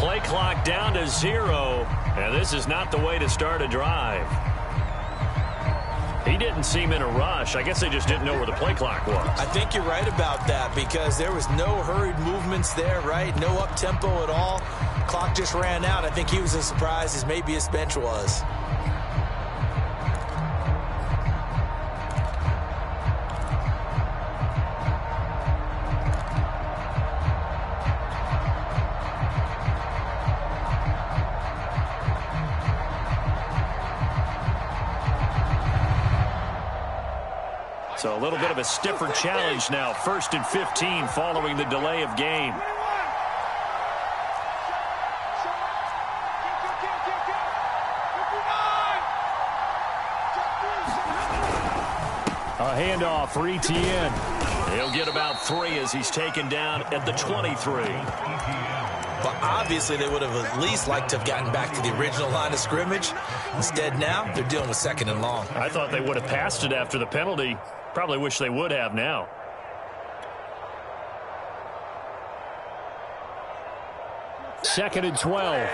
Play clock down to 0, and this is not the way to start a drive. He didn't seem in a rush. I guess they just didn't know where the play clock was. I think you're right about that because there was no hurried movements there, right? No up-tempo at all. Clock just ran out. I think he was as surprised as maybe his bench was. So a little bit of a stiffer challenge now. 1st and 15 following the delay of game. A handoff for Etienne. He'll get about 3 as he's taken down at the 23. But obviously they would have at least liked to have gotten back to the original line of scrimmage. Instead now they're dealing with 2nd and long. I thought they would have passed it after the penalty. Probably wish they would have now. Second and 12.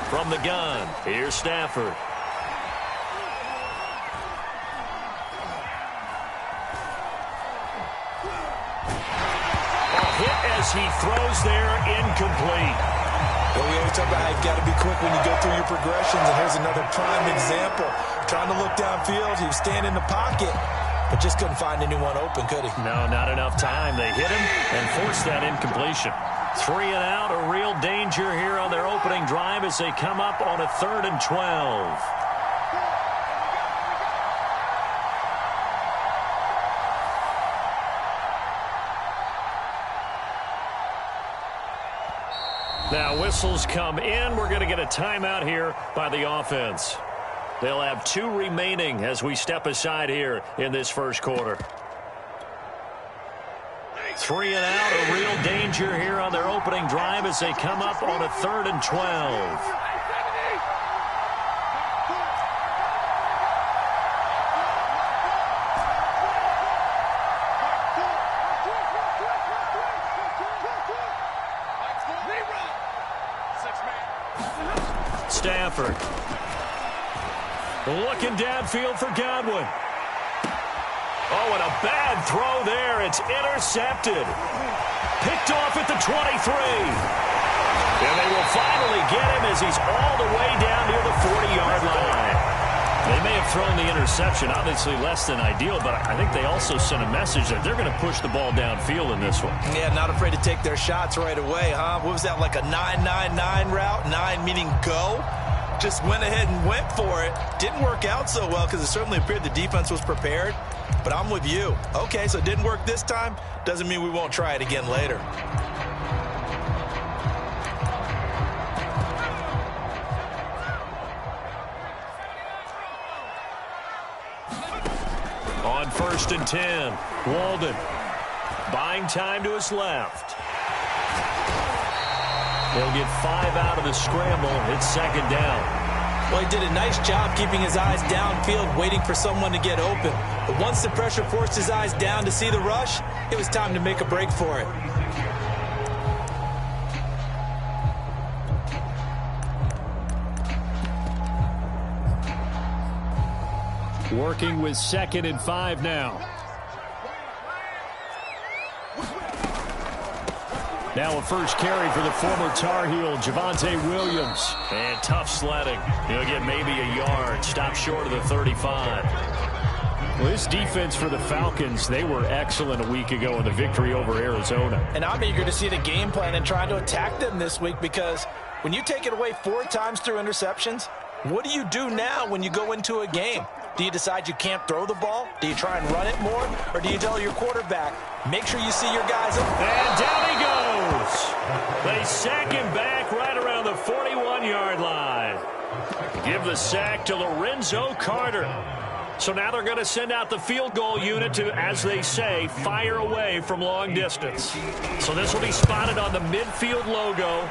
From the gun, here's Stafford. A hit as he throws there, incomplete. Well, we always talk about how you've got to be quick when you go through your progressions, and here's another prime example. Trying to look downfield, he was staying in the pocket, but just couldn't find anyone open, could he? No, not enough time. They hit him and forced that incompletion. 3 and out, a real danger here on their opening drive as they come up on a 3rd and 12. Now whistles come in. We're going to get a timeout here by the offense. They'll have 2 remaining as we step aside here in this first quarter. 3 and out, a real danger here on their opening drive as they come up on a 3rd and 12. Stafford. Looking downfield for Godwin. Oh, and a bad throw there. It's intercepted. Picked off at the 23. And they will finally get him as he's all the way down near the 40-yard line. They may have thrown the interception, obviously less than ideal, but I think they also sent a message that they're going to push the ball downfield in this one. Yeah, not afraid to take their shots right away, huh? What was that, like a 9-9-9 route? 9 meaning go? Just went ahead and went for it. Didn't work out so well because it certainly appeared the defense was prepared. But I'm with you. Okay, so it didn't work this time. Doesn't mean we won't try it again later. On 1st and 10, Walden buying time to his left. He'll get 5 out of the scramble. It's 2nd down. Well, he did a nice job keeping his eyes downfield, waiting for someone to get open. But once the pressure forced his eyes down to see the rush, it was time to make a break for it. Working with 2nd and 5 now. Now a first carry for the former Tar Heel, Javonte Williams. And tough sledding. He'll get maybe a yard. Stop short of the 35. Well, this defense for the Falcons, they were excellent a week ago in the victory over Arizona. And I'm eager to see the game plan and trying to attack them this week because when you take it away 4 times through interceptions, what do you do now when you go into a game? Do you decide you can't throw the ball? Do you try and run it more? Or do you tell your quarterback, make sure you see your guys up? And down he goes. They sack him back right around the 41-yard line. Give the sack to Lorenzo Carter. So now they're going to send out the field goal unit to, as they say, fire away from long distance. So this will be spotted on the midfield logo.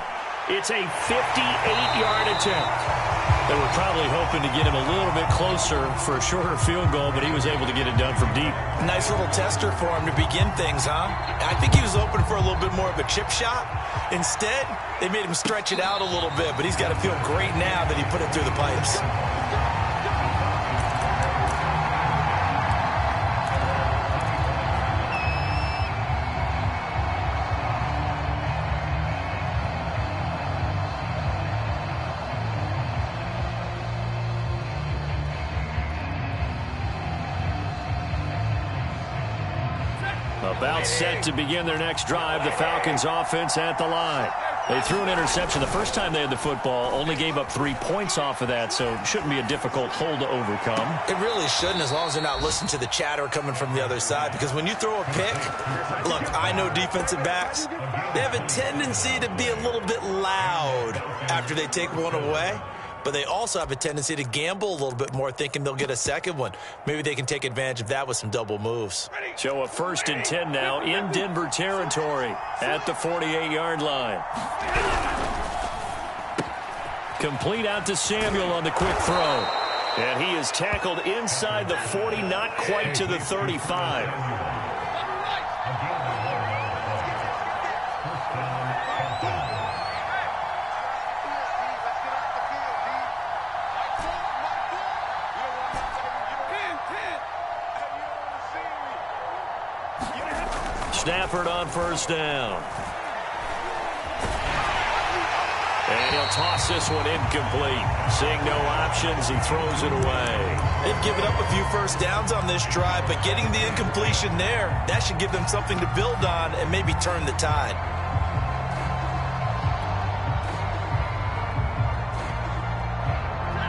It's a 58-yard attempt. They were probably hoping to get him a little bit closer for a shorter field goal, but he was able to get it done from deep. Nice little tester for him to begin things, huh? I think he was hoping for a little bit more of a chip shot. Instead, they made him stretch it out a little bit, but he's got to feel great now that he put it through the pipes. About set to begin their next drive, the Falcons offense at the line. They threw an interception the first time they had the football, only gave up 3 points off of that, so it shouldn't be a difficult hole to overcome. It really shouldn't, as long as they're not listening to the chatter coming from the other side, because when you throw a pick, look, I know defensive backs, they have a tendency to be a little bit loud after they take one away. But they also have a tendency to gamble a little bit more, thinking they'll get a second one. Maybe they can take advantage of that with some double moves. So a 1st and 10 now in Denver territory at the 48-yard line. Complete out to Samuel on the quick throw. And he is tackled inside the 40, not quite to the 35. Stafford on 1st down. And he'll toss this one incomplete. Seeing no options, he throws it away. They've given up a few first downs on this drive, but getting the incompletion there, that should give them something to build on and maybe turn the tide.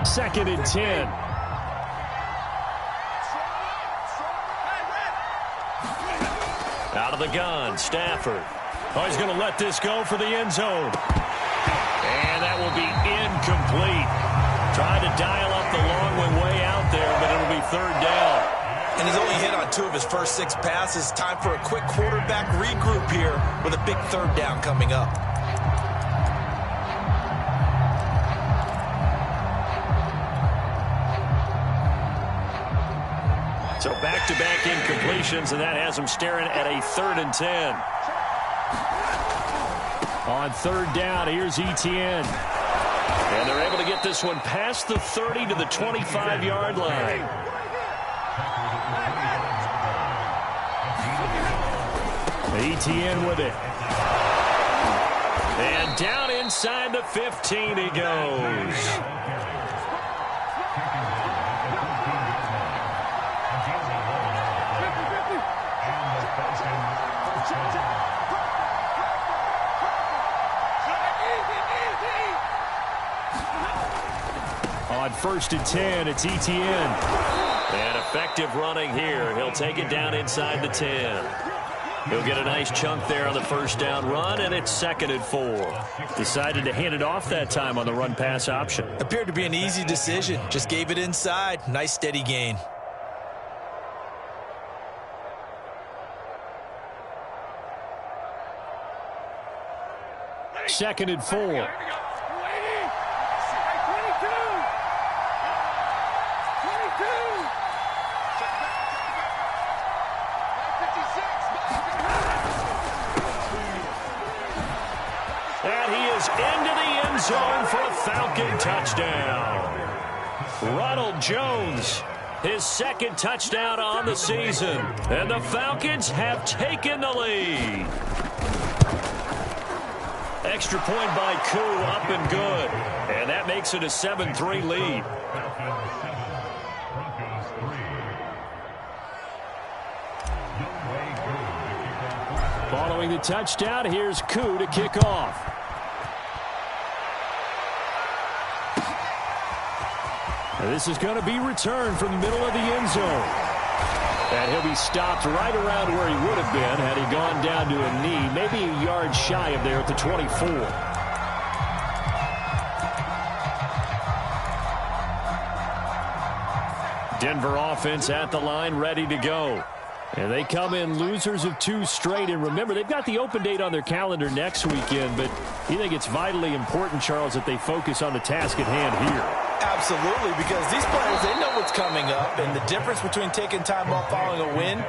Second and 10. Out of the gun, Stafford. Oh, he's going to let this go for the end zone. And that will be incomplete. Tried to dial up the long one way out there, but it'll be 3rd down. And he's only hit on 2 of his first 6 passes. Time for a quick quarterback regroup here with a big 3rd down coming up. So back-to-back incompletions, and that has them staring at a 3rd and 10. On 3rd down, here's Etienne. And they're able to get this one past the 30 to the 25-yard line. Etienne with it. And down inside the 15 he goes. On 1st and 10, it's Etienne. And effective running here. He'll take it down inside the 10. He'll get a nice chunk there on the 1st down run, and it's 2nd and 4. Decided to hand it off that time on the run-pass option. Appeared to be an easy decision. Just gave it inside. Nice steady gain. Second and 4. Into the end zone for a Falcon touchdown. Ronald Jones, his 2nd touchdown on the season. And the Falcons have taken the lead. Extra point by Koo, up and good. And that makes it a 7-3 lead. Following the touchdown, here's Koo to kick off. This is going to be returned from the middle of the end zone. And he'll be stopped right around where he would have been had he gone down to a knee, maybe a yard shy of there at the 24. Denver offense at the line, ready to go. And they come in losers of 2 straight. And remember, they've got the open date on their calendar next weekend. But you think it's vitally important, Charles, that they focus on the task at hand here? Absolutely, because these players, they know what's coming up. And the difference between taking time off following a win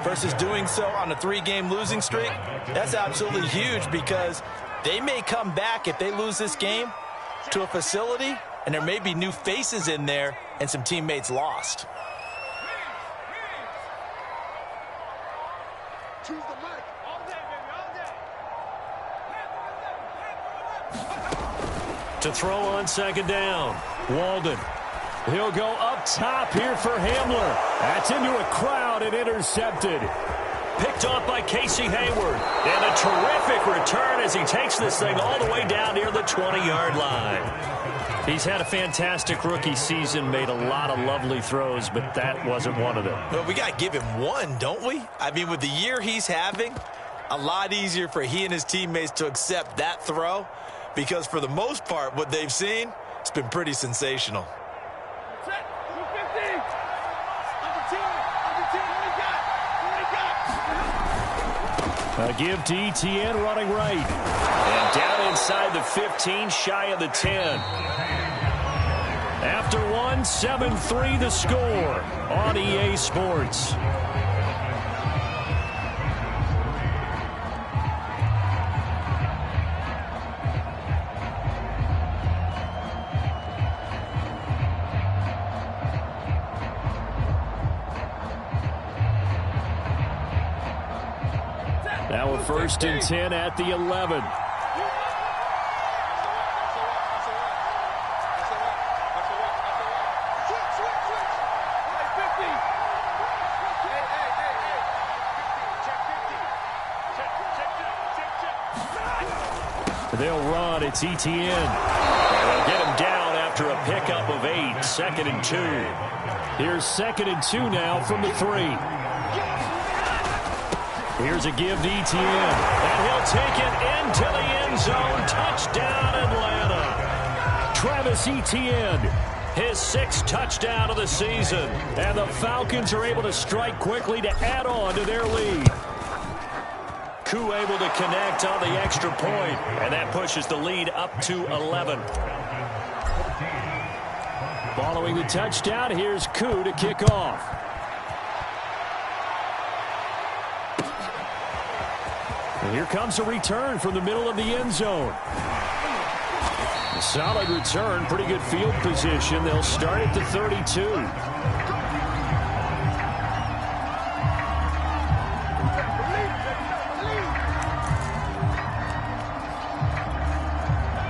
versus doing so on a 3-game losing streak, that's absolutely huge, because they may come back if they lose this game to a facility, and there may be new faces in there and some teammates lost. To throw on 2nd down, Walden. He'll go up top here for Hamler. That's into a crowd and intercepted. Picked off by Casey Hayward. And a terrific return as he takes this thing all the way down near the 20-yard line. He's had a fantastic rookie season, made a lot of lovely throws, but that wasn't one of them. Well, we got to give him one, don't we? I mean, with the year he's having, a lot easier for he and his teammates to accept that throw, because for the most part, what they've seen, it's been pretty sensational. A give to Etienne running right. And down inside the 15, shy of the 10. After 1, 7-3 the score on EA Sports. Now we're 1st and 10 at the 11. They'll run. It's Etienne. And they'll get him down after a pickup of 8. 2nd and 2. Here's 2nd and 2 now from the 3. Here's a give to Etienne. And he'll take it into the end zone. Touchdown, Atlanta. Travis Etienne, his 6th touchdown of the season. And the Falcons are able to strike quickly to add on to their lead. Koo able to connect on the extra point, and that pushes the lead up to 11. Following the touchdown, here's Koo to kick off. And here comes a return from the middle of the end zone. A solid return, pretty good field position. They'll start at the 32.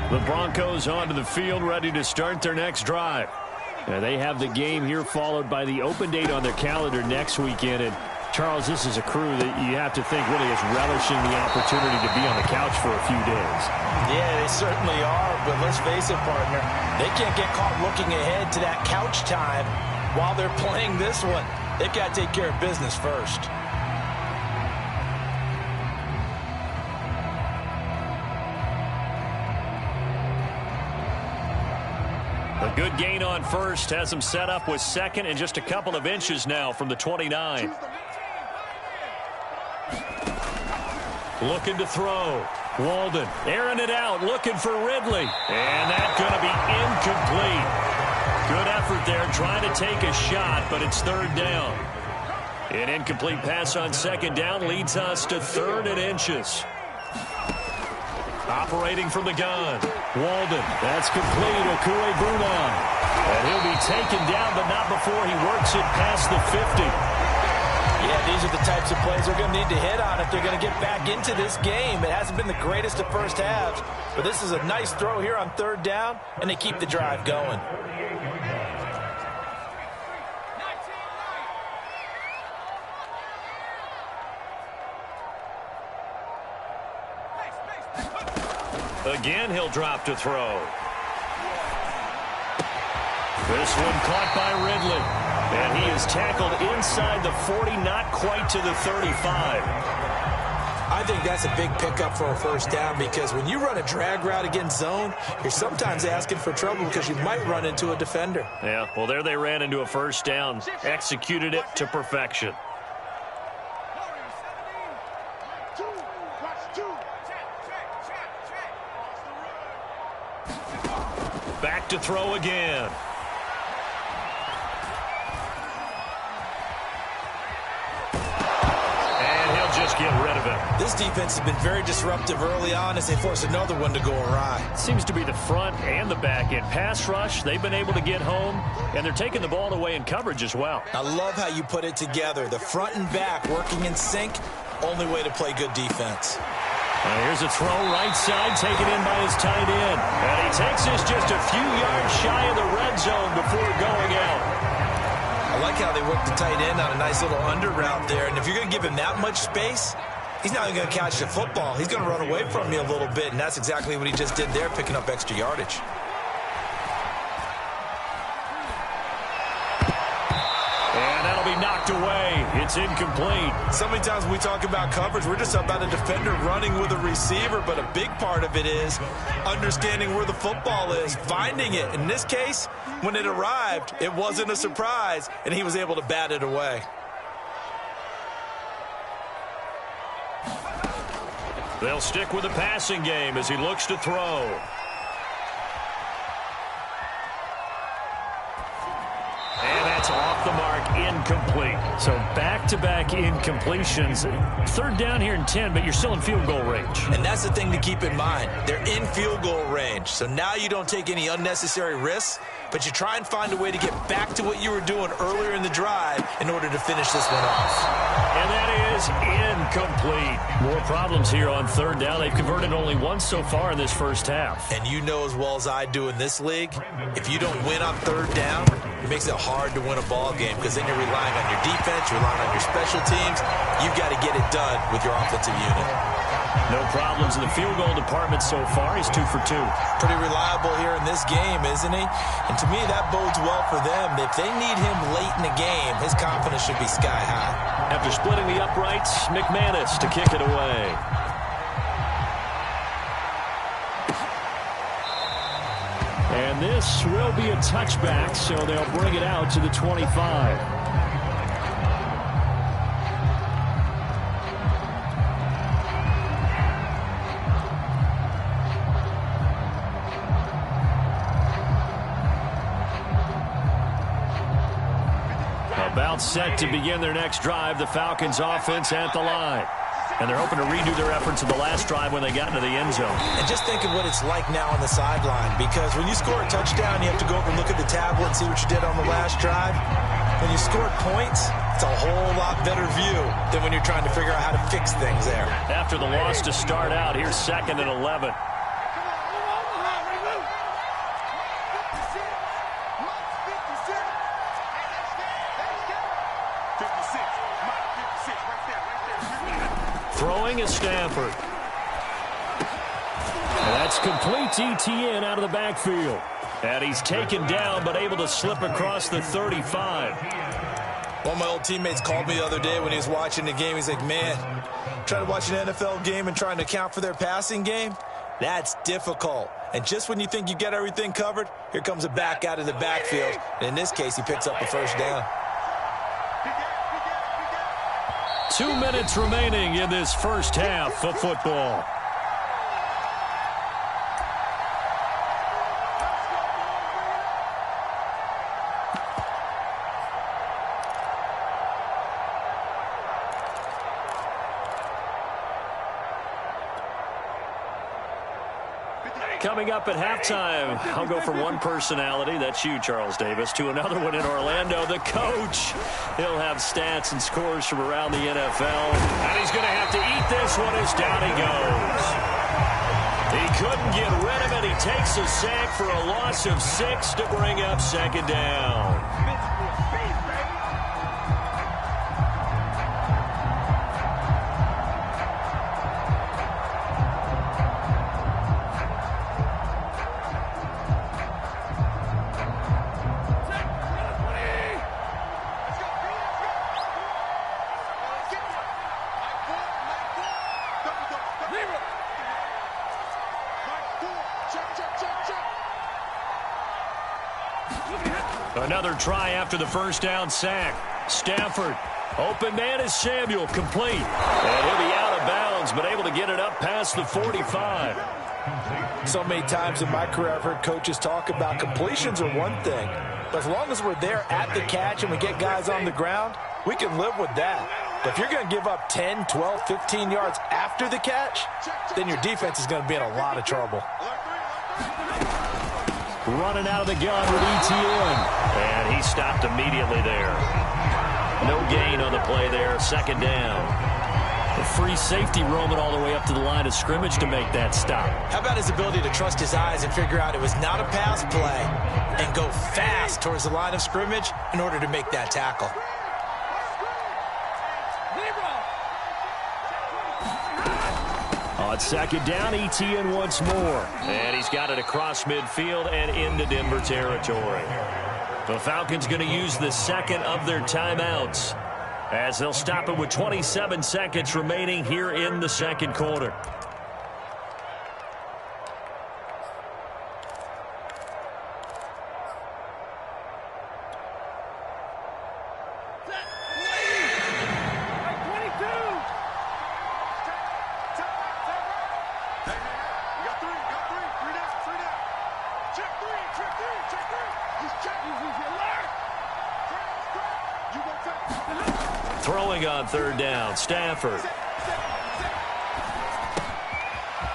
The Broncos onto the field, ready to start their next drive. They have the game here, followed by the open date on their calendar next weekend. And Charles, this is a crew that you have to think really is relishing the opportunity to be on the couch for a few days. Yeah, they certainly are, but let's face it, partner, they can't get caught looking ahead to that couch time while they're playing this one. They've got to take care of business first. A good gain on first has them set up with 2nd and just a couple of inches now from the 29. Looking to throw. Walden airing it out, looking for Ridley. And that's going to be incomplete. Good effort there, trying to take a shot, but it's 3rd down. An incomplete pass on 2nd down leads us to 3rd and inches. Operating from the gun. Walden, that's complete. Okuegbunam. And he'll be taken down, but not before he works it past the 50. Yeah, these are the types of plays they're going to need to hit on if they're going to get back into this game. It hasn't been the greatest of first halves, but this is a nice throw here on 3rd down, and they keep the drive going. Again, he'll drop to throw. This one caught by Ridley. And he is tackled inside the 40, not quite to the 35. I think that's a big pickup for a 1st down, because when you run a drag route against zone, you're sometimes asking for trouble because you might run into a defender. Yeah, well, there they ran into a 1st down. Executed it to perfection. Back to throw again. And he'll just get rid of it. This defense has been very disruptive early on as they force another one to go awry. Seems to be the front and the back end. Pass rush, they've been able to get home, and they're taking the ball away in coverage as well. I love how you put it together. The front and back working in sync, only way to play good defense. Here's a throw right side, taken in by his tight end. And he takes this just a few yards shy of the red zone before going out. I like how they work the tight end on a nice little under route there. And if you're going to give him that much space, he's not even going to catch the football. He's going to run away from you a little bit, and that's exactly what he just did there, picking up extra yardage. And that'll be knocked away. It's incomplete. So many times when we talk about coverage, we're just about a defender running with a receiver, but a big part of it is understanding where the football is, finding it. In this case, when it arrived, it wasn't a surprise, and he was able to bat it away. They'll stick with the passing game as he looks to throw. And that's off the mark, incomplete. So back-to-back incompletions. Third down here and 10, but you're still in field goal range. And that's the thing to keep in mind. They're in field goal range. So now you don't take any unnecessary risks, but you try and find a way to get back to what you were doing earlier in the drive in order to finish this one off. And that is incomplete. More problems here on third down. They've converted only once so far in this first half. And you know as well as I do in this league, if you don't win on third down, it makes it hard to win a ball game because then you're relying on your defense, you're relying on your special teams. You've got to get it done with your offensive unit. No problems in the field goal department so far. He's 2 for 2. Pretty reliable here in this game, isn't he? And to me, that bodes well for them. If they need him late in the game, his confidence should be sky high. After splitting the uprights, McManus to kick it away. And this will be a touchback, so they'll bring it out to the 25. About set to begin their next drive, the Falcons offense at the line. And they're hoping to redo their efforts of the last drive when they got into the end zone. And just think of what it's like now on the sideline, because when you score a touchdown, you have to go over and look at the tablet and see what you did on the last drive. When you scored points, it's a whole lot better view than when you're trying to figure out how to fix things there. After the loss to start out, here's 2nd and 11. Throwing is Stafford. And that's complete to Etienne out of the backfield. And he's taken down but able to slip across the 35. One of my old teammates called me the other day when he was watching the game. He's like, man, trying to watch an NFL game and trying to account for their passing game, that's difficult. And just when you think you get everything covered, here comes a back out of the backfield. And in this case, he picks up the first down. 2 minutes remaining in this first half of football. Coming up at halftime, I'll go from one personality, that's you, Charles Davis, to another one in Orlando, the coach. He'll have stats and scores from around the NFL, and he's going to have to eat this one as down he goes. He couldn't get rid of it. He takes a sack for a loss of 6 to bring up 2nd down. Another try after the first down sack. Stafford, open man is Samuel, complete. And he'll be out of bounds Browns, but able to get it up past the 45. So many times in my career, I've heard coaches talk about completions are one thing, but as long as we're there at the catch and we get guys on the ground, we can live with that. But if you're going to give up 10, 12, 15 yards after the catch, then your defense is going to be in a lot of trouble. Running out of the gun with ETN. And he stopped immediately there. No gain on the play there. Second down. The free safety roaming all the way up to the line of scrimmage to make that stop. How about his ability to trust his eyes and figure out it was not a pass play and go fast towards the line of scrimmage in order to make that tackle? On second down, ETN once more. And he's got it across midfield and into Denver territory. The Falcons going to use the second of their timeouts, as they'll stop it with 27 seconds remaining here in the second quarter. Throwing on third down, Stafford.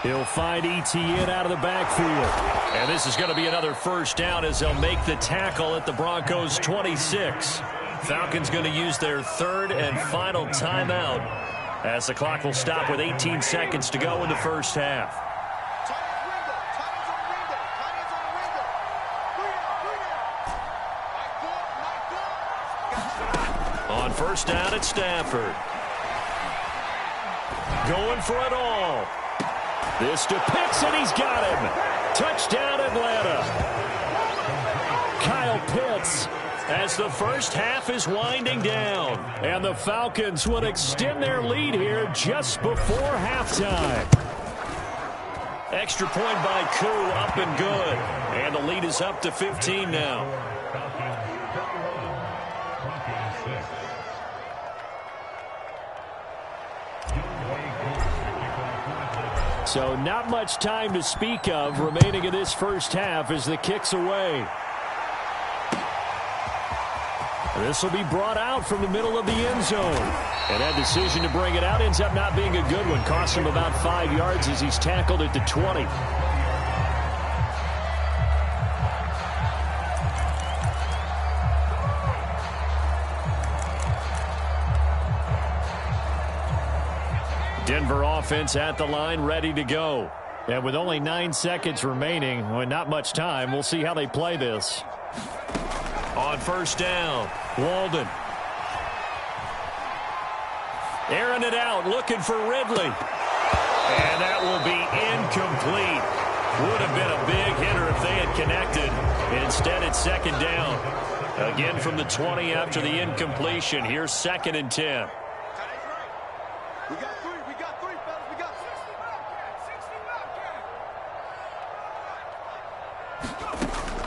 He'll find ETN out of the backfield. And this is going to be another first down as they'll make the tackle at the Broncos 26. Falcons going to use their third and final timeout as the clock will stop with 18 seconds to go in the first half. On first down at Stafford. Going for it all. This to Pitts, and he's got him. Touchdown, Atlanta. Kyle Pitts, as the first half is winding down. And the Falcons would extend their lead here just before halftime. Extra point by Koo, up and good. And the lead is up to 15 now. So not much time to speak of remaining in this first half as the kick's away. This will be brought out from the middle of the end zone. And that decision to bring it out ends up not being a good one. Costs him about 5 yards as he's tackled at the 20. Denver offense at the line, ready to go. And with only 9 seconds remaining, well, not much time, we'll see how they play this. On first down, Walden. Airing it out, looking for Ridley. And that will be incomplete. Would have been a big hitter if they had connected. Instead, it's second down. Again from the 20 after the incompletion. Here's second and 10.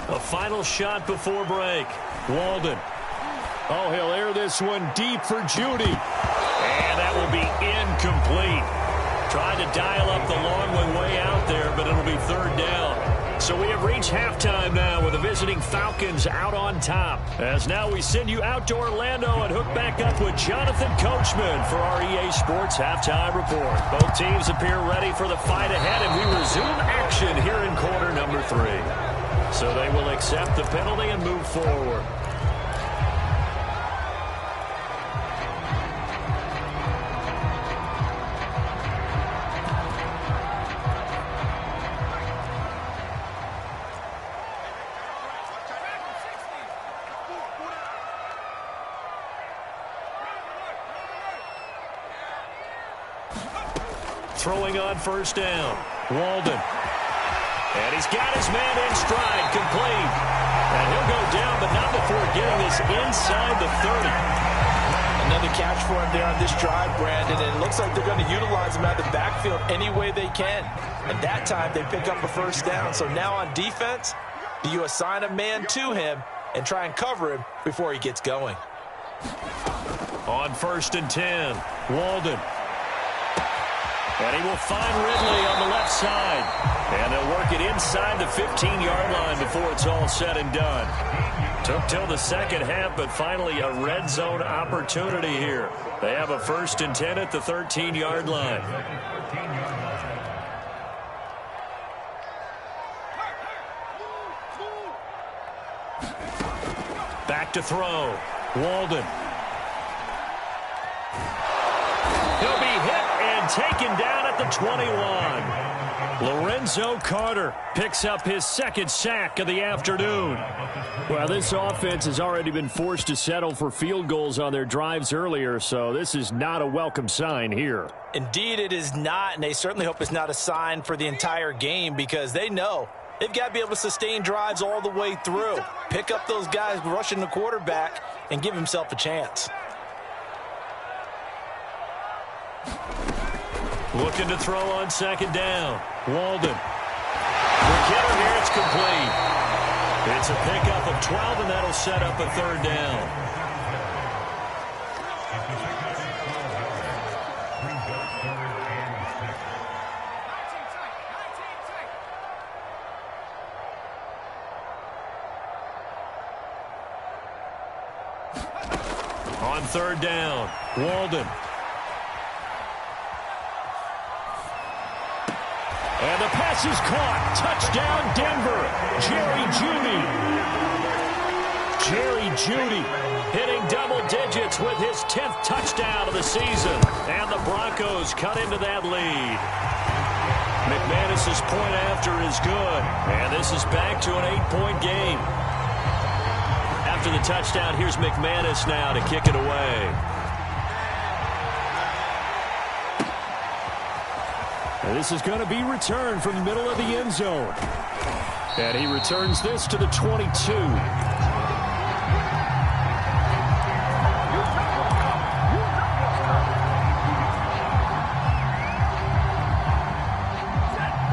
A final shot before break. Walden. Oh, he'll air this one deep for Judy. And that will be incomplete. Trying to dial up the long one way out there, but it'll be third down. So we have reached halftime now with the visiting Falcons out on top. As now we send you out to Orlando and hook back up with Jonathan Coachman for our EA Sports Halftime Report. Both teams appear ready for the fight ahead, and we resume action here in quarter number 3. So they will accept the penalty and move forward. Throwing on first down, Walden. And he's got his man in stride, complete. And he'll go down, but not before getting this inside the 30. Another catch for him there on this drive, Brandon, and it looks like they're going to utilize him out of the backfield any way they can. And that time they pick up a first down. So now on defense, do you assign a man to him and try and cover him before he gets going? On first and 10, Walden. And he will find Ridley on the left side. And they'll work it inside the 15-yard line before it's all said and done. Took till the second half, but finally a red zone opportunity here. They have a 1st and 10 at the 13-yard line. Back to throw. Walden. He'll be hit and taken down at the 21. Lorenzo Carter picks up his 2nd sack of the afternoon. Well, this offense has already been forced to settle for field goals on their drives earlier, so this is not a welcome sign here. Indeed, it is not, and they certainly hope it's not a sign for the entire game because they know they've got to be able to sustain drives all the way through. Pick up those guys rushing the quarterback and give himself a chance. Looking to throw on 2nd down. Walden. The kicker here, it's complete. It's a pickup of 12, and that'll set up a 3rd down. On 3rd down, Walden. And the pass is caught. Touchdown, Denver. Jerry Jeudy. Jerry Jeudy hitting double digits with his 10th touchdown of the season. And the Broncos cut into that lead. McManus's point after is good. And this is back to an 8-point game. After the touchdown, here's McManus now to kick it away. And this is going to be returned from the middle of the end zone. And he returns this to the 22.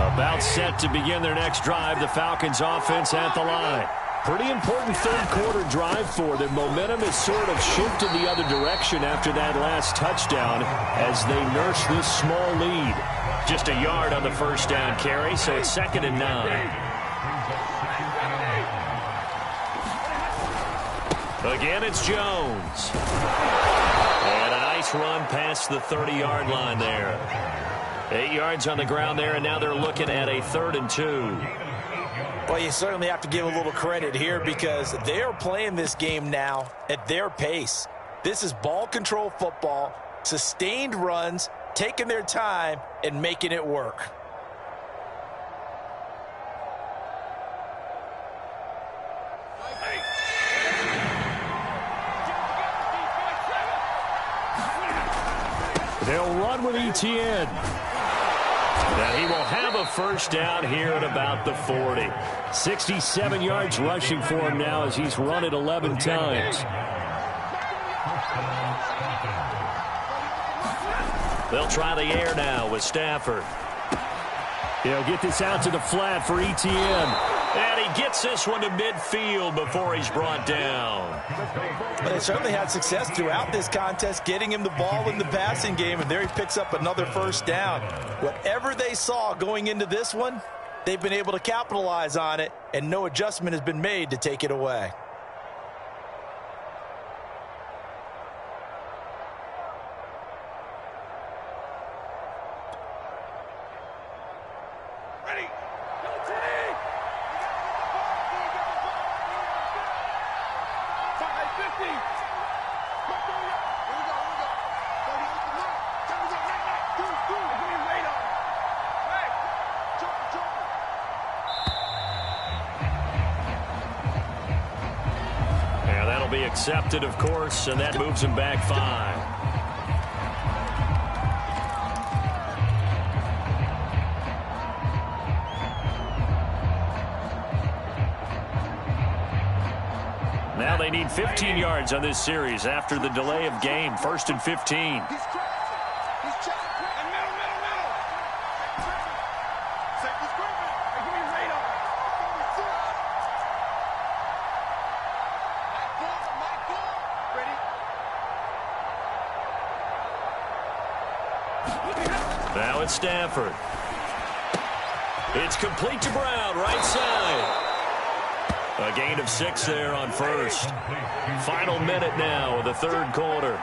About set to begin their next drive, the Falcons offense at the line. Pretty important 3rd quarter drive for them. Momentum has sort of shifted the other direction after that last touchdown as they nurse this small lead. Just a yard on the 1st down carry, so it's 2nd and 9. Again, it's Jones. And a nice run past the 30-yard line there. 8 yards on the ground there, and now they're looking at a 3rd and 2. Well, you certainly have to give a little credit here because they are playing this game now at their pace. This is ball control football, sustained runs, taking their time and making it work. They'll run with Etienne. And he will have a 1st down here at about the 40. 67 yards rushing for him now as he's run it 11 times. They'll try the air now with Stafford. He'll get this out to the flat for Etienne. And he gets this one to midfield before he's brought down. But they certainly had success throughout this contest, getting him the ball in the passing game, and there he picks up another 1st down. Whatever they saw going into this one, they've been able to capitalize on it, and no adjustment has been made to take it away. Be accepted, of course, and that moves him back 5. Now they need 15 yards on this series after the delay of game. 1st and 15. Now it's Stafford. It's complete to Brown, right side. A gain of 6 there on first. Final minute now of the third quarter.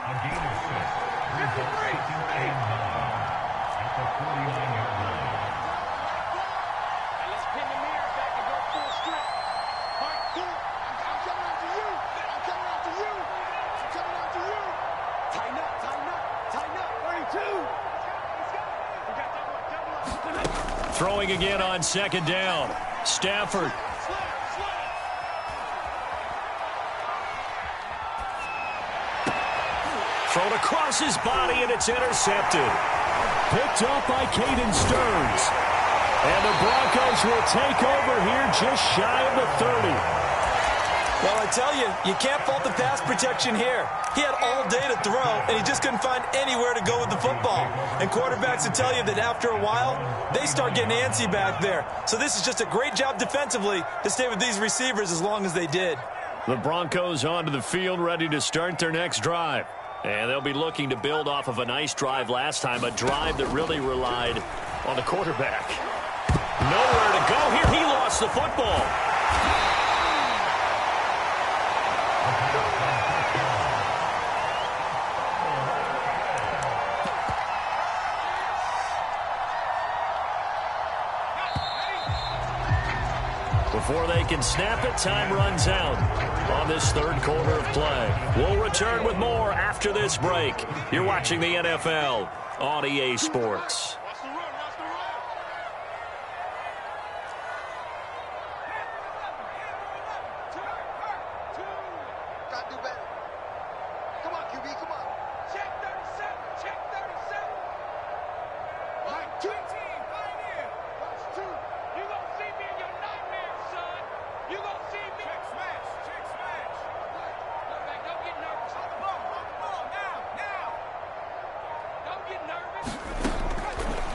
Throwing again on second down. Stafford. Thrown across his body, and it's intercepted. Picked up by Caden Stearns. And the Broncos will take over here just shy of the 30. Well, I tell you, you can't fault the pass protection here. He had all day to throw, and he just couldn't find anywhere to go with the football. And quarterbacks will tell you that after a while, they start getting antsy back there. So this is just a great job defensively to stay with these receivers as long as they did. The Broncos onto the field, ready to start their next drive. And they'll be looking to build off of a nice drive last time, a drive that really relied on the quarterback. Nowhere to go here. He lost the football. Before they can snap it, time runs out on this third quarter of play. We'll return with more after this break. You're watching the NFL on EA Sports.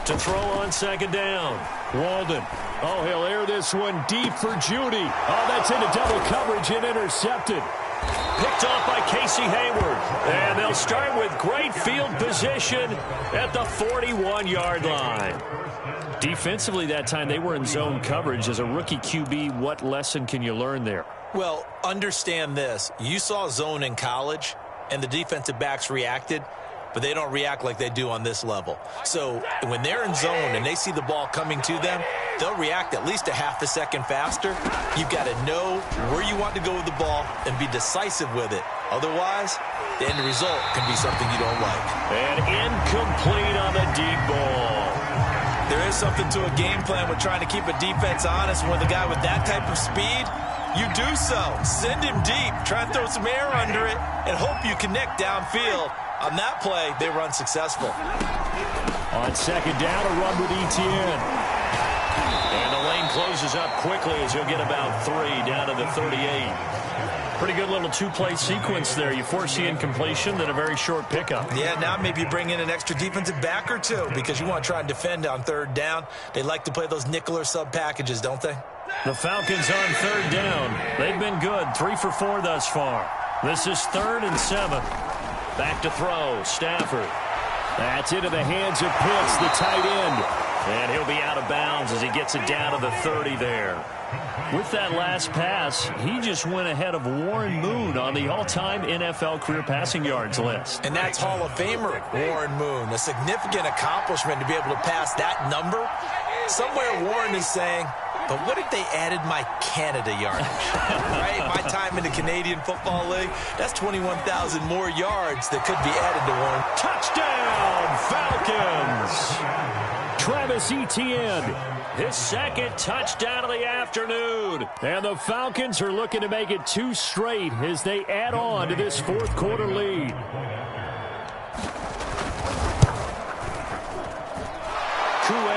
To throw on second down. Walden. Oh, he'll air this one deep for Judy. Oh, that's into double coverage and intercepted. Picked off by Casey Hayward. And they'll start with great field position at the 41-yard line. Defensively that time, they were in zone coverage. As a rookie QB, what lesson can you learn there? Well, understand this. You saw zone in college, and the defensive backs reacted, but they don't react like they do on this level. So when they're in zone and they see the ball coming to them, they'll react at least a half a second faster. You've got to know where you want to go with the ball and be decisive with it. Otherwise, the end result can be something you don't like. And incomplete on the deep ball. There is something to a game plan with trying to keep a defense honest. With a guy with that type of speed, you do so. Send him deep, try and throw some air under it, and hope you connect downfield. On that play, they were unsuccessful. On second down, a run with Etienne. And the lane closes up quickly as he'll get about 3 down to the 38. Pretty good little two-play sequence there. You force the incompletion, then a very short pickup. Yeah, now maybe you bring in an extra defensive back or two because you want to try and defend on third down. They like to play those nickel or sub packages, don't they? The Falcons on third down. They've been good, 3 for 4 thus far. This is 3rd and 7. Back to throw, Stafford. That's into the hands of Pitts, the tight end. And he'll be out of bounds as he gets it down to the 30 there. With that last pass, he just went ahead of Warren Moon on the all-time NFL career passing yards list. And that's Hall of Famer Warren Moon. A significant accomplishment to be able to pass that number. Somewhere Warren is saying, but what if they added my Canada yardage? Right? My time in the Canadian Football League, that's 21,000 more yards that could be added to Warren. Touchdown, Falcons! Travis Etienne, his second touchdown of the afternoon. And the Falcons are looking to make it 2 straight as they add on to this fourth quarter lead.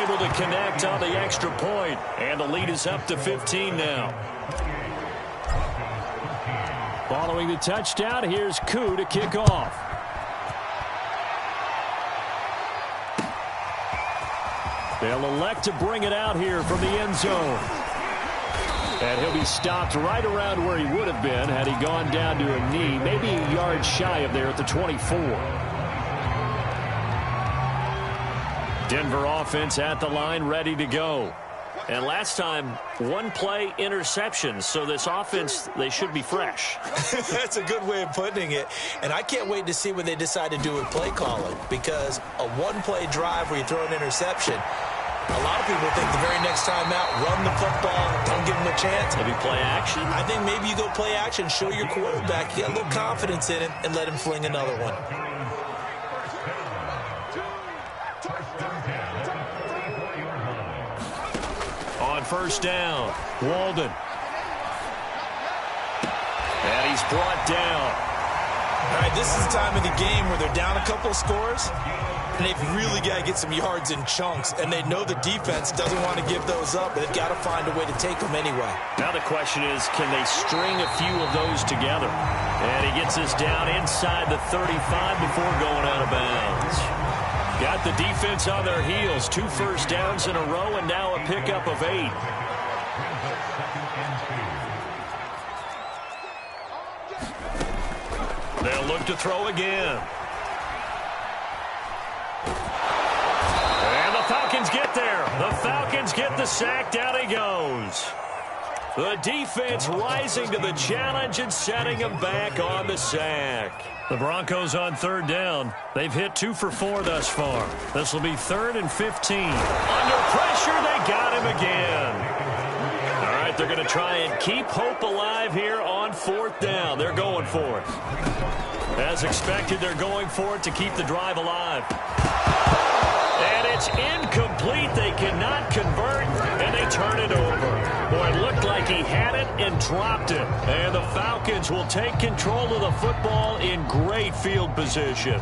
Able to connect on the extra point, and the lead is up to 15 now. Following the touchdown, here's Koo to kick off. They'll elect to bring it out here from the end zone. And he'll be stopped right around where he would have been had he gone down to a knee, maybe a yard shy of there at the 24. Denver offense at the line, ready to go. And last time, one-play interception. So this offense, they should be fresh. That's a good way of putting it. And I can't wait to see what they decide to do with play calling, because a one-play drive where you throw an interception, a lot of people think the very next time out, run the football, don't give them a chance. Maybe play action? I think maybe you go play action, show your quarterback, you got a little confidence in it, and let him fling another one. On first down, Walden. And he's brought down. All right, this is the time of the game where they're down a couple of scores, and they've really got to get some yards in chunks, and they know the defense doesn't want to give those up, but they've got to find a way to take them anyway. Now the question is, can they string a few of those together? And he gets us down inside the 35 before going out of bounds. Got the defense on their heels. 2 first downs in a row, and now a pickup of 8. They'll look to throw again. And the Falcons get there. The Falcons get the sack. Down he goes. The defense rising to the challenge and setting him back on the sack. The Broncos on third down. They've hit 2 for 4 thus far. This will be 3rd and 15. Under pressure, they got him again. All right, they're going to try and keep hope alive here on 4th down. They're going for it. As expected, they're going for it to keep the drive alive. And it's incomplete. They cannot convert, and they turn it over. Boy, it looked like he had it and dropped it. And the Falcons will take control of the football in great field position.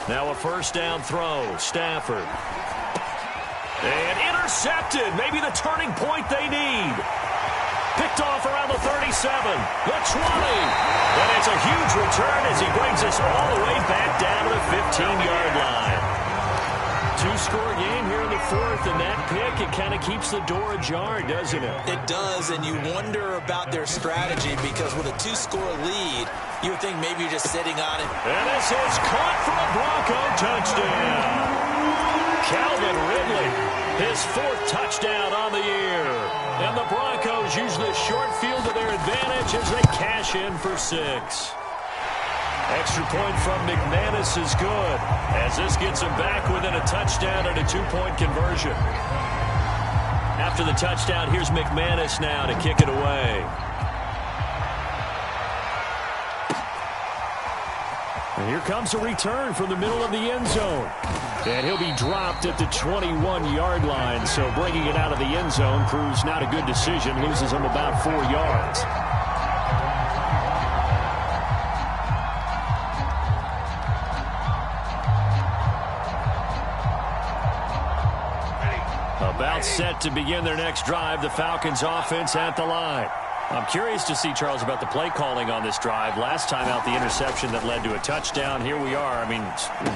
Now a first down throw. Stafford. And intercepted. Maybe the turning point they need. Picked off around the 37. The 20. And it's a huge return as he brings us all the way back down to the 15-yard line. 2-score game here in the 4th, and that pick, it kind of keeps the door ajar, doesn't it? It does, and you wonder about their strategy, because with a 2-score lead, you would think maybe you're just sitting on it. And this is caught for a Bronco touchdown. Calvin Ridley, his 4th touchdown on the year. And the Broncos use the short field to their advantage as they cash in for 6. Extra point from McManus is good, as this gets him back within a touchdown and a 2-point conversion. After the touchdown, here's McManus now to kick it away. And here comes a return from the middle of the end zone. And he'll be dropped at the 21-yard line, so bringing it out of the end zone proves not a good decision, loses him about 4 yards. About set to begin their next drive, the Falcons offense at the line. I'm curious to see, Charles, about the play calling on this drive. Last time out, the interception that led to a touchdown. Here we are. I mean,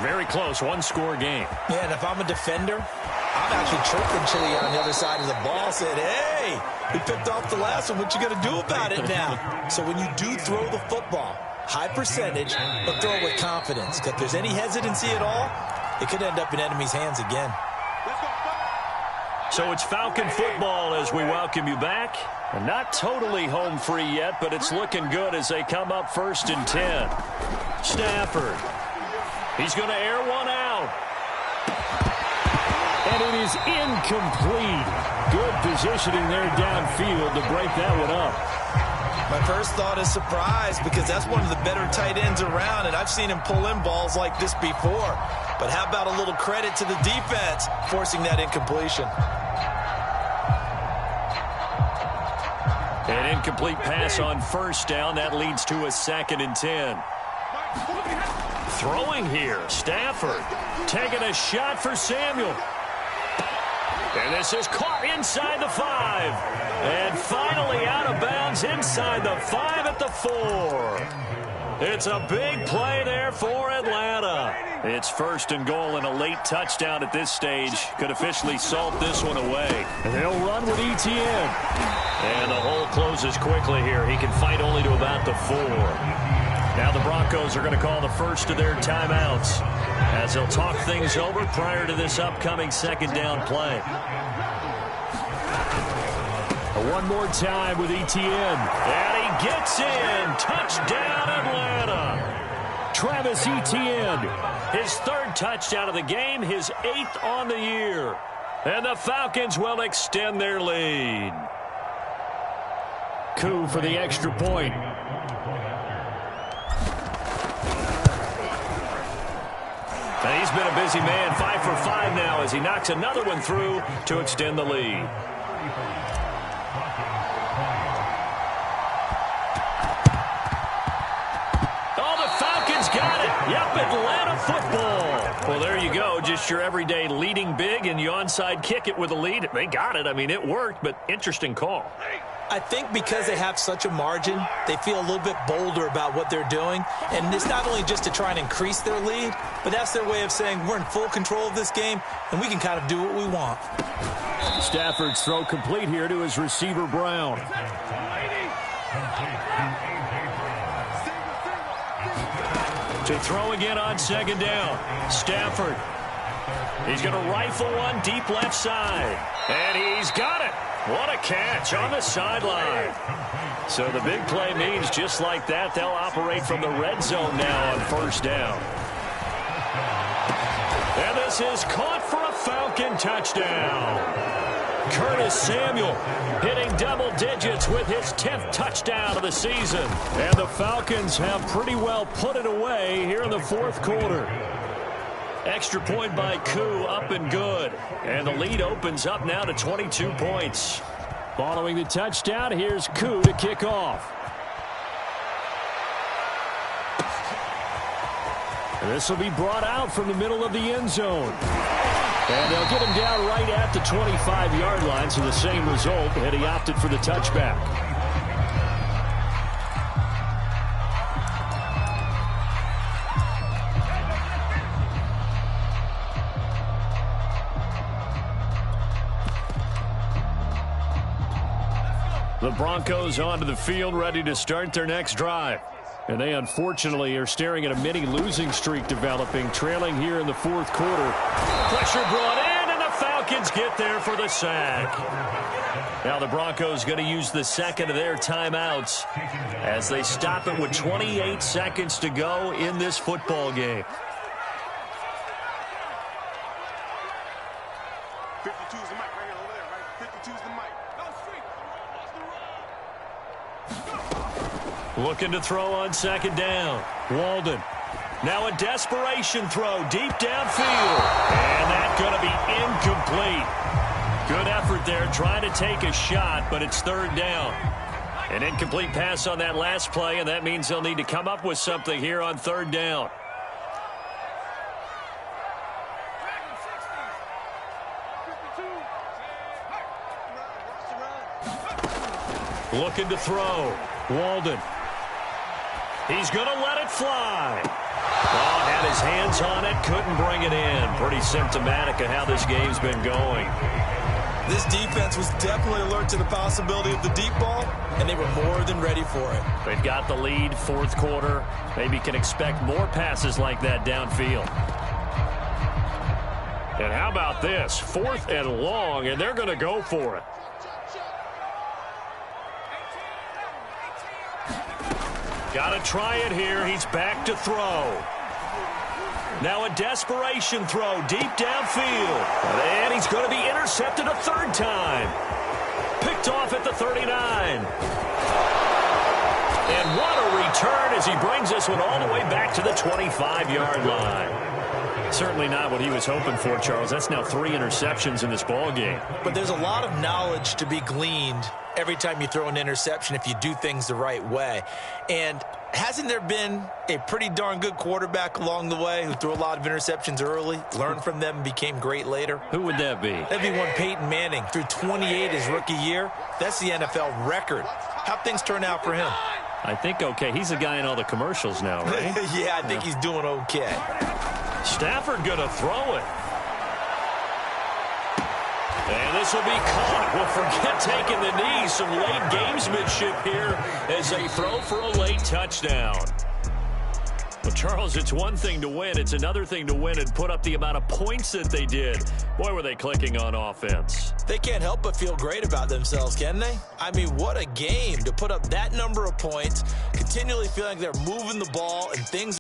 very close, 1-score game. Yeah, and if I'm a defender, I'm actually chirping Chili on the other side of the ball, said, hey, we picked off the last one. What you going to do about it now? So when you do throw the football, high percentage, but throw it with confidence. Because if there's any hesitancy at all, it could end up in enemy's hands again. So it's Falcon football as we welcome you back. And not totally home free yet, but it's looking good as they come up 1st and 10. Stafford. He's going to air one out. And it is incomplete. Good positioning there downfield to break that one up. My first thought is surprise, because that's one of the better tight ends around, and I've seen him pull in balls like this before. But how about a little credit to the defense forcing that incompletion? An incomplete pass on first down. That leads to a 2nd and 10. Throwing here, Stafford taking a shot for Samuel. And this is caught inside the 5. And finally out of bounds inside the 5 at the 4. It's a big play there for Atlanta. It's 1st and goal, and a late touchdown at this stage could officially salt this one away. And they'll run with Etienne. And the hole closes quickly here. He can fight only to about the 4. Now the Broncos are going to call the first of their timeouts as they'll talk things over prior to this upcoming 2nd down play. One more time with Etienne. And he gets in. Touchdown, Atlanta. Travis Etienne, his 3rd touchdown of the game, his 8th on the year. And the Falcons will extend their lead. Koo for the extra point. And he's been a busy man, 5 for 5 now as he knocks another one through to extend the lead. Got it. Yep, Atlanta football. Well, there you go. Just your everyday leading big, and you onside kick it with a lead. They got it. I mean, it worked, but interesting call. I think because they have such a margin, they feel a little bit bolder about what they're doing. And it's not only just to try and increase their lead, but that's their way of saying we're in full control of this game, and we can kind of do what we want. Stafford's throw complete here to his receiver, Brown. To throw again on 2nd down. Stafford. He's going to rifle one deep left side. And he's got it. What a catch on the sideline. So the big play means just like that, they'll operate from the red zone now on 1st down. And this is caught for a Falcon touchdown. Curtis Samuel hitting double digits with his 10th touchdown of the season. And the Falcons have pretty well put it away here in the 4th quarter. Extra point by Koo, up and good. And the lead opens up now to 22 points. Following the touchdown, here's Koo to kick off. And this will be brought out from the middle of the end zone. And they'll get him down right at the 25-yard line, so the same result, and he opted for the touchback. The Broncos onto the field, ready to start their next drive. And they unfortunately are staring at a mini losing streak developing, trailing here in the 4th quarter. Pressure brought in, and the Falcons get there for the sack. Now the Broncos going to use the 2nd of their timeouts as they stop it with 28 seconds to go in this football game. 52's the mic right over there, right? 52's the mic. Looking to throw on 2nd down. Walden. Now a desperation throw deep downfield. And that's going to be incomplete. Good effort there trying to take a shot, but it's 3rd down. An incomplete pass on that last play, and that means they'll need to come up with something here on 3rd down. Looking to throw. Walden. He's going to let it fly. Oh, had his hands on it, couldn't bring it in. Pretty symptomatic of how this game's been going. This defense was definitely alert to the possibility of the deep ball, and they were more than ready for it. They've got the lead, 4th quarter. Maybe can expect more passes like that downfield. And how about this? 4th and long, and they're going to go for it. Got to try it here. He's back to throw. Now a desperation throw deep downfield. And he's going to be intercepted a 3rd time. Picked off at the 39. And what a return as he brings this one all the way back to the 25-yard line. Certainly not what he was hoping for, Charles. That's now 3 interceptions in this ball game. But there's a lot of knowledge to be gleaned every time you throw an interception if you do things the right way. And hasn't there been a pretty darn good quarterback along the way who threw a lot of interceptions early, learned from them, and became great later? Who would that be? That'd be one Peyton Manning. Threw 28 his rookie year. That's the NFL record. How'd things turn out for him? I think okay. He's the guy in all the commercials now, right? Yeah, I think he's doing okay. Stafford going to throw it. And this will be caught. Well, forget taking the knee. Some late gamesmanship here as they throw for a late touchdown. Well, Charles, it's one thing to win. It's another thing to win and put up the amount of points that they did. Boy, were they clicking on offense. They can't help but feel great about themselves, can they? I mean, what a game to put up that number of points, continually feeling like they're moving the ball and things